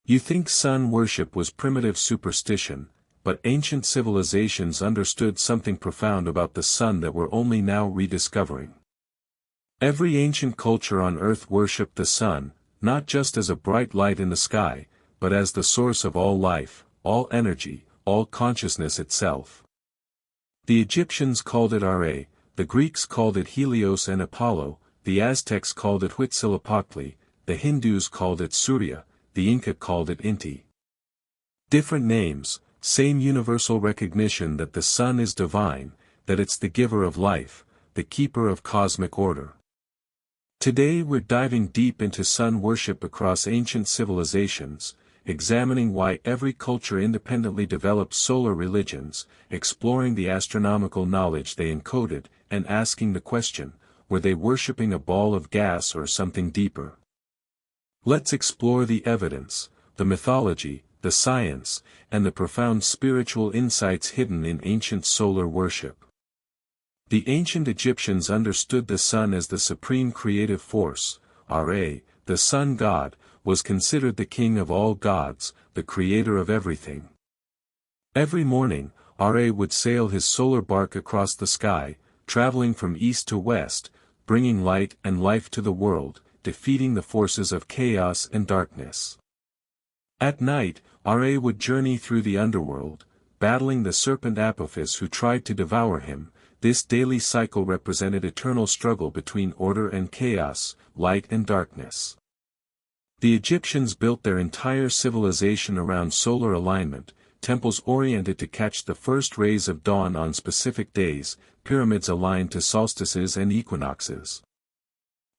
You think sun worship was primitive superstition, but ancient civilizations understood something profound about the sun that we're only now rediscovering. Every ancient culture on Earth worshipped the sun, not just as a bright light in the sky, but as the source of all life, all energy, all consciousness itself. The Egyptians called it Ra, the Greeks called it Helios and Apollo, the Aztecs called it Huitzilopochtli, the Hindus called it Surya, the Inca called it Inti. Different names, same universal recognition that the sun is divine, that it's the giver of life, the keeper of cosmic order. Today we're diving deep into sun worship across ancient civilizations, examining why every culture independently developed solar religions, exploring the astronomical knowledge they encoded, and asking the question, were they worshipping a ball of gas or something deeper? Let's explore the evidence, the mythology, the science, and the profound spiritual insights hidden in ancient solar worship. The ancient Egyptians understood the sun as the supreme creative force. Ra, the sun god, was considered the king of all gods, the creator of everything. Every morning, Ra would sail his solar barque across the sky, traveling from east to west, bringing light and life to the world, defeating the forces of chaos and darkness. At night, Ra would journey through the underworld, battling the serpent Apophis who tried to devour him. This daily cycle represented eternal struggle between order and chaos, light and darkness. The Egyptians built their entire civilization around solar alignment, temples oriented to catch the first rays of dawn on specific days, pyramids aligned to solstices and equinoxes.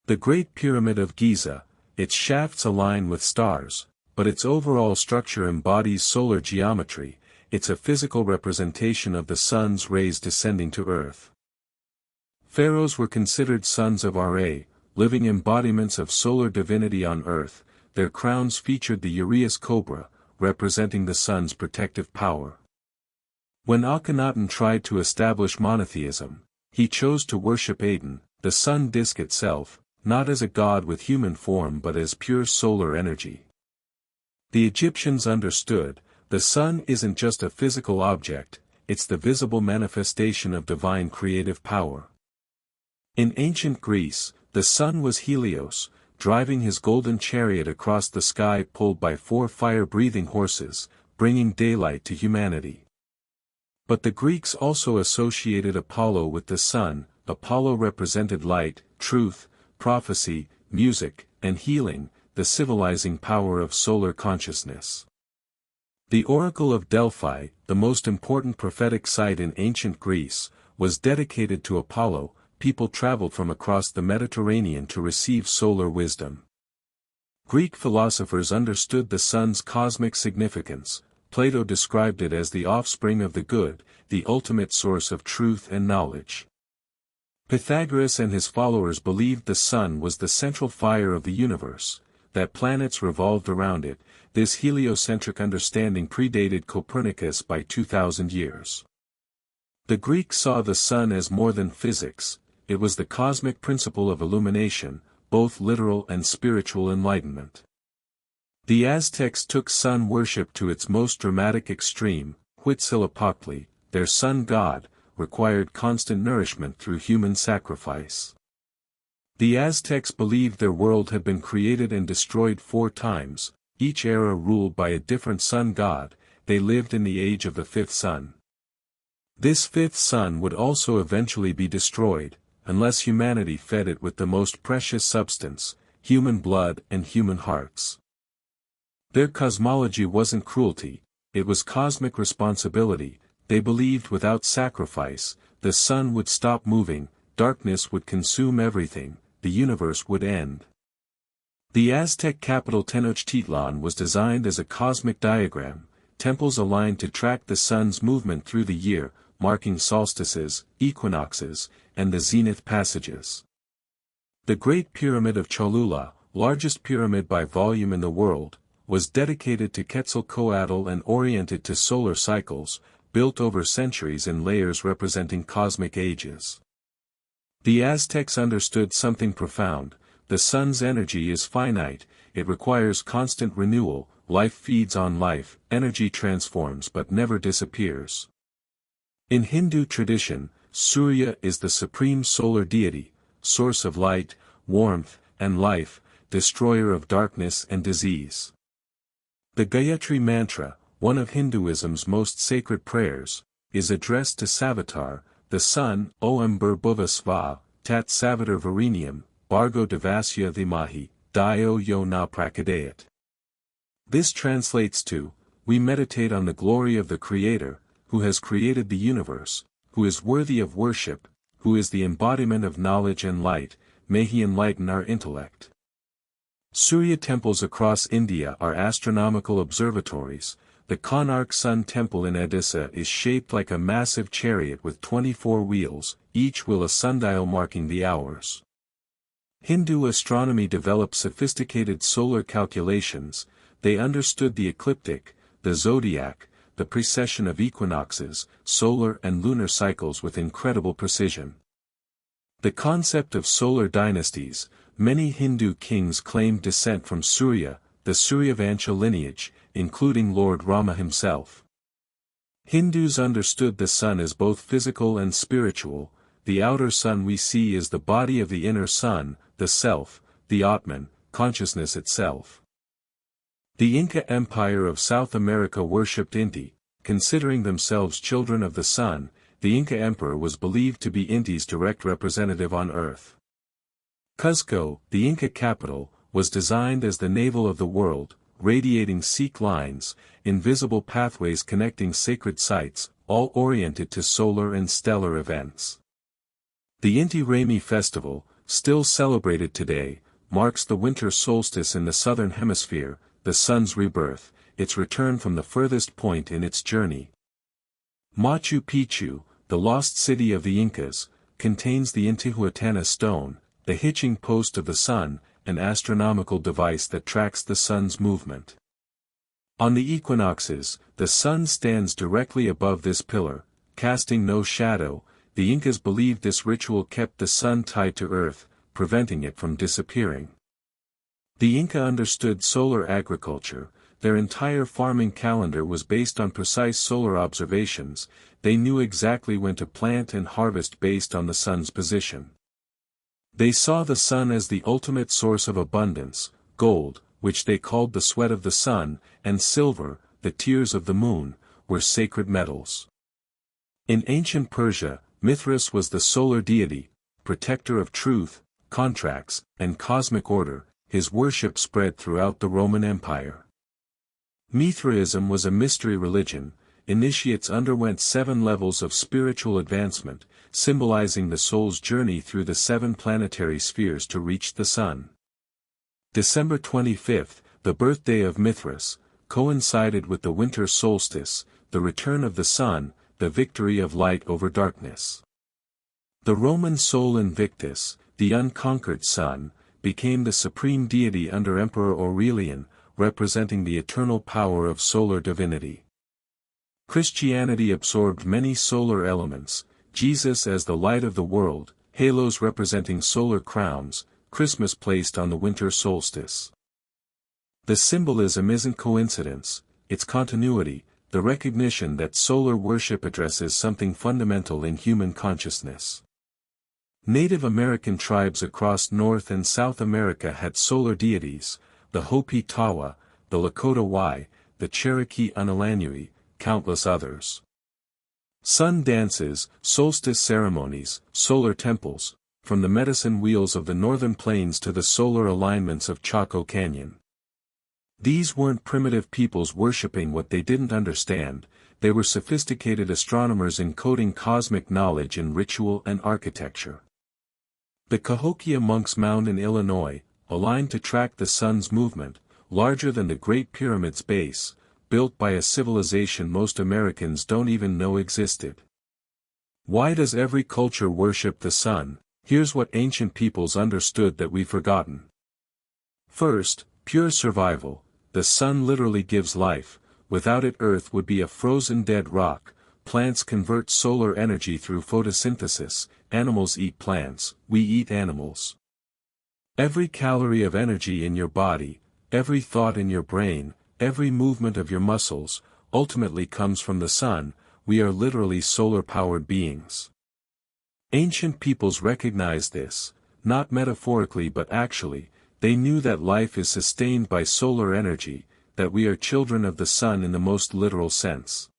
The Great Pyramid of Giza, its shafts align with stars, but its overall structure embodies solar geometry. It's a physical representation of the sun's rays descending to Earth. Pharaohs were considered sons of Ra, living embodiments of solar divinity on Earth. Their crowns featured the uraeus cobra, representing the sun's protective power. When Akhenaten tried to establish monotheism, he chose to worship Aten, the sun disk itself, not as a god with human form but as pure solar energy. The Egyptians understood, the sun isn't just a physical object, it's the visible manifestation of divine creative power. In ancient Greece, the sun was Helios, driving his golden chariot across the sky pulled by 4 fire-breathing horses, bringing daylight to humanity. But the Greeks also associated Apollo with the sun. Apollo represented light, truth, prophecy, music, and healing, the civilizing power of solar consciousness. The Oracle of Delphi, the most important prophetic site in ancient Greece, was dedicated to Apollo. People traveled from across the Mediterranean to receive solar wisdom. Greek philosophers understood the sun's cosmic significance. Plato described it as the offspring of the good, the ultimate source of truth and knowledge. Pythagoras and his followers believed the sun was the central fire of the universe, that planets revolved around it. This heliocentric understanding predated Copernicus by 2,000 years. The Greeks saw the sun as more than physics. It was the cosmic principle of illumination, both literal and spiritual enlightenment. The Aztecs took sun worship to its most dramatic extreme. Huitzilopochtli, their sun god, required constant nourishment through human sacrifice. The Aztecs believed their world had been created and destroyed 4 times, each era ruled by a different sun god. They lived in the age of the 5th sun. This 5th sun would also eventually be destroyed, unless humanity fed it with the most precious substance, human blood and human hearts. Their cosmology wasn't cruelty, it was cosmic responsibility. They believed without sacrifice, the sun would stop moving, darkness would consume everything, the universe would end. The Aztec capital Tenochtitlan was designed as a cosmic diagram, temples aligned to track the sun's movement through the year, marking solstices, equinoxes, and the zenith passages. The Great Pyramid of Cholula, largest pyramid by volume in the world, was dedicated to Quetzalcoatl and oriented to solar cycles, built over centuries in layers representing cosmic ages. The Aztecs understood something profound: the sun's energy is finite, it requires constant renewal. life feeds on life, energy transforms but never disappears. In Hindu tradition, Surya is the supreme solar deity, source of light, warmth, and life, destroyer of darkness and disease. The Gayatri Mantra, one of Hinduism's most sacred prayers, is addressed to Savitar, the sun, Om Bhurbuva Sva, Tat Savitar Varenium, Bargo Devasya Dhimahi, Dio Yo Na Prakadayat. This translates to, we meditate on the glory of the Creator, who has created the universe, who is worthy of worship, who is the embodiment of knowledge and light, may he enlighten our intellect. Surya temples across India are astronomical observatories. The Konark Sun Temple in Odisha is shaped like a massive chariot with 24 wheels, each wheel a sundial marking the hours. Hindu astronomy developed sophisticated solar calculations. They understood the ecliptic, the zodiac, the precession of equinoxes, solar and lunar cycles with incredible precision. The concept of solar dynasties, many Hindu kings claimed descent from Surya, the Suryavansha lineage, including Lord Rama himself. Hindus understood the sun as both physical and spiritual. The outer sun we see is the body of the inner sun, the self, the Atman, consciousness itself. The Inca Empire of South America worshipped Inti, considering themselves children of the sun. The Inca emperor was believed to be Inti's direct representative on earth. Cuzco, the Inca capital, was designed as the navel of the world, radiating Sikh lines, invisible pathways connecting sacred sites, all oriented to solar and stellar events. The Inti Raymi festival, still celebrated today, marks the winter solstice in the southern hemisphere, the sun's rebirth, its return from the furthest point in its journey. Machu Picchu, the lost city of the Incas, contains the Intihuatana stone, the hitching post of the sun, an astronomical device that tracks the sun's movement. On the equinoxes, the sun stands directly above this pillar, casting no shadow. The Incas believed this ritual kept the sun tied to earth, preventing it from disappearing. The Inca understood solar agriculture. Their entire farming calendar was based on precise solar observations. They knew exactly when to plant and harvest based on the sun's position. They saw the sun as the ultimate source of abundance. Gold, which they called the sweat of the sun, and silver, the tears of the moon, were sacred metals. In ancient Persia, Mithras was the solar deity, protector of truth, contracts, and cosmic order. His worship spread throughout the Roman Empire. Mithraism was a mystery religion. Initiates underwent 7 levels of spiritual advancement, symbolizing the soul's journey through the 7 planetary spheres to reach the sun. December 25, the birthday of Mithras, coincided with the winter solstice, the return of the sun, the victory of light over darkness. The Roman soul Invictus, the unconquered sun, became the supreme deity under Emperor Aurelian, representing the eternal power of solar divinity. Christianity absorbed many solar elements, Jesus as the light of the world, halos representing solar crowns, Christmas placed on the winter solstice. The symbolism isn't coincidence, it's continuity, the recognition that solar worship addresses something fundamental in human consciousness. Native American tribes across North and South America had solar deities, the Hopi Tawa, the Lakota Wai, the Cherokee Analanui, countless others. Sun dances, solstice ceremonies, solar temples, from the medicine wheels of the northern plains to the solar alignments of Chaco Canyon. These weren't primitive peoples worshipping what they didn't understand, they were sophisticated astronomers encoding cosmic knowledge in ritual and architecture. The Cahokia Monks Mound in Illinois, aligned to track the sun's movement, larger than the Great Pyramid's base, built by a civilization most Americans don't even know existed. Why does every culture worship the sun? Here's what ancient peoples understood that we've forgotten. First, pure survival. The sun literally gives life. Without it, Earth would be a frozen dead rock. Plants convert solar energy through photosynthesis. Animals eat plants, we eat animals. Every calorie of energy in your body, every thought in your brain, every movement of your muscles, ultimately comes from the sun. We are literally solar-powered beings. Ancient peoples recognized this, not metaphorically but actually. They knew that life is sustained by solar energy, that we are children of the sun in the most literal sense.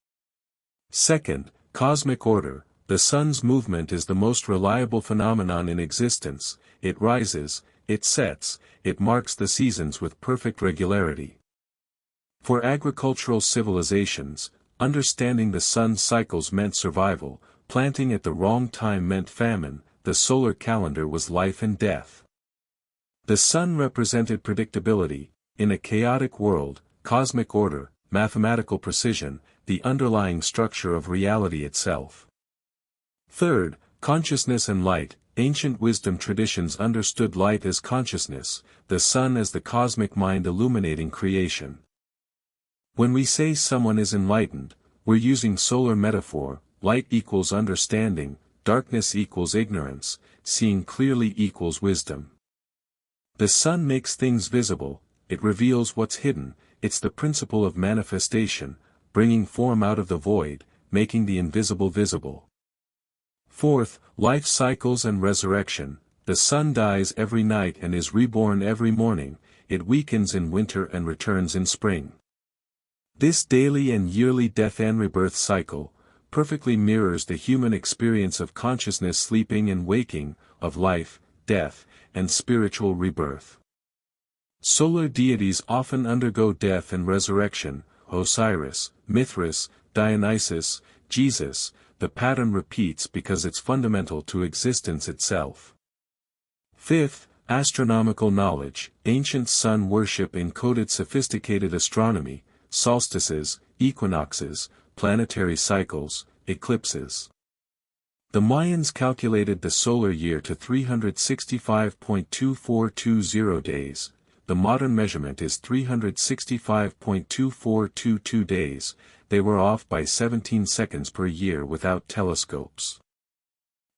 Second, cosmic order. The sun's movement is the most reliable phenomenon in existence. It rises, it sets, it marks the seasons with perfect regularity. For agricultural civilizations, understanding the sun's cycles meant survival. Planting at the wrong time meant famine. The solar calendar was life and death. The sun represented predictability. In a chaotic world, cosmic order, mathematical precision, the underlying structure of reality itself. Third, consciousness and light. Ancient wisdom traditions understood light as consciousness, the sun as the cosmic mind illuminating creation. When we say someone is enlightened, we're using solar metaphor. Light equals understanding, darkness equals ignorance, seeing clearly equals wisdom. The sun makes things visible, it reveals what's hidden. It's the principle of manifestation, bringing form out of the void, making the invisible visible. Fourth, life cycles and resurrection. The sun dies every night and is reborn every morning. It weakens in winter and returns in spring. This daily and yearly death and rebirth cycle perfectly mirrors the human experience of consciousness sleeping and waking, of life, death, and spiritual rebirth. Solar deities often undergo death and resurrection. Osiris, Mithras, Dionysus, Jesus. The pattern repeats because it's fundamental to existence itself. Fifth, astronomical knowledge. Ancient sun worship encoded sophisticated astronomy, solstices, equinoxes, planetary cycles, eclipses. The Mayans calculated the solar year to 365.2420 days. The modern measurement is 365.2422 days. They were off by 17 seconds per year without telescopes.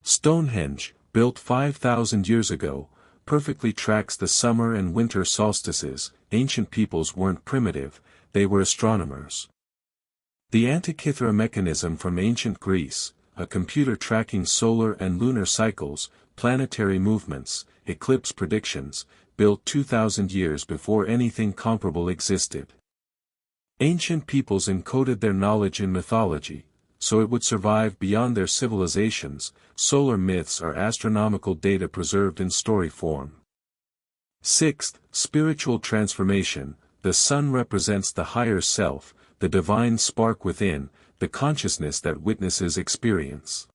Stonehenge, built 5,000 years ago, perfectly tracks the summer and winter solstices. Ancient peoples weren't primitive, they were astronomers. The Antikythera mechanism from ancient Greece, a computer tracking solar and lunar cycles, planetary movements, eclipse predictions, built 2,000 years before anything comparable existed. Ancient peoples encoded their knowledge in mythology, so it would survive beyond their civilizations. Solar myths are astronomical data preserved in story form. Sixth, spiritual transformation. The sun represents the higher self, the divine spark within, the consciousness that witnesses experience.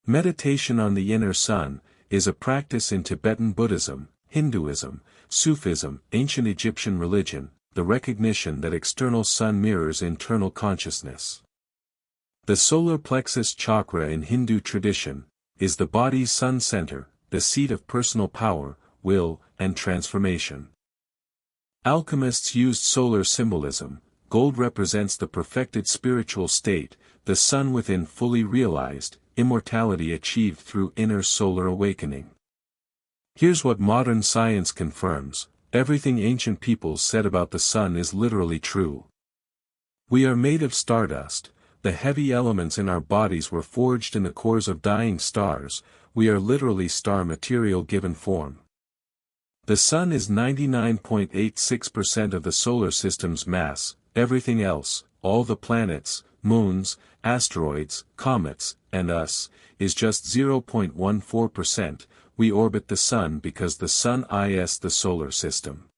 Meditation on the inner sun is a practice in Tibetan Buddhism, Hinduism, Sufism, ancient Egyptian religion, the recognition that external sun mirrors internal consciousness. The solar plexus chakra in Hindu tradition is the body's sun center, the seat of personal power, will, and transformation. Alchemists used solar symbolism. Gold represents the perfected spiritual state, the sun within fully realized, immortality achieved through inner solar awakening. Here's what modern science confirms: everything ancient peoples said about the sun is literally true. We are made of stardust. The heavy elements in our bodies were forged in the cores of dying stars. We are literally star material given form. The sun is 99.86% of the solar system's mass. Everything else, all the planets, moons, asteroids, comets, and us, is just 0.14%. We orbit the sun because the sun is the solar system.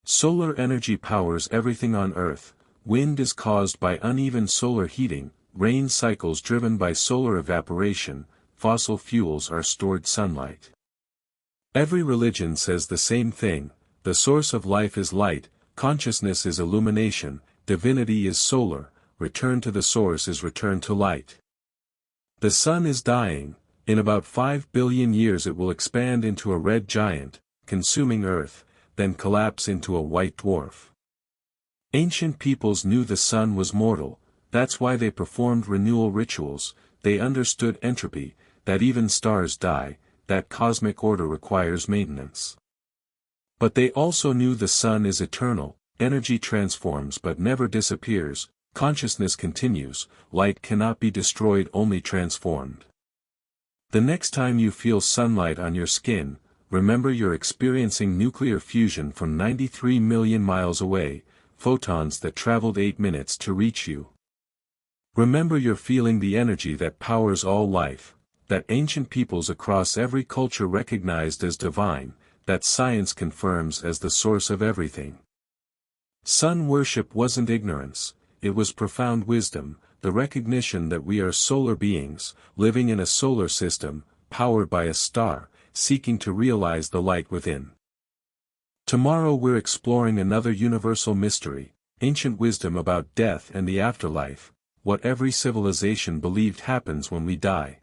Solar energy powers everything on Earth. Wind is caused by uneven solar heating, rain cycles driven by solar evaporation, fossil fuels are stored sunlight. Every religion says the same thing: the source of life is light, consciousness is illumination, divinity is solar, return to the source is return to light. The sun is dying. In about 5 billion years it will expand into a red giant, consuming Earth, then collapse into a white dwarf. Ancient peoples knew the sun was mortal, that's why they performed renewal rituals. They understood entropy, that even stars die, that cosmic order requires maintenance. But they also knew the sun is eternal. energy transforms but never disappears, consciousness continues, light cannot be destroyed, only transformed. The next time you feel sunlight on your skin, remember you're experiencing nuclear fusion from 93 million miles away, photons that traveled 8 minutes to reach you. Remember you're feeling the energy that powers all life, that ancient peoples across every culture recognized as divine, that science confirms as the source of everything. Sun worship wasn't ignorance, it was profound wisdom, the recognition that we are solar beings, living in a solar system, powered by a star, seeking to realize the light within. Tomorrow we're exploring another universal mystery, ancient wisdom about death and the afterlife, what every civilization believed happens when we die.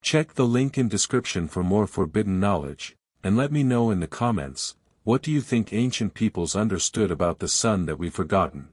Check the link in description for more forbidden knowledge, and let me know in the comments, what do you think ancient peoples understood about the sun that we've forgotten?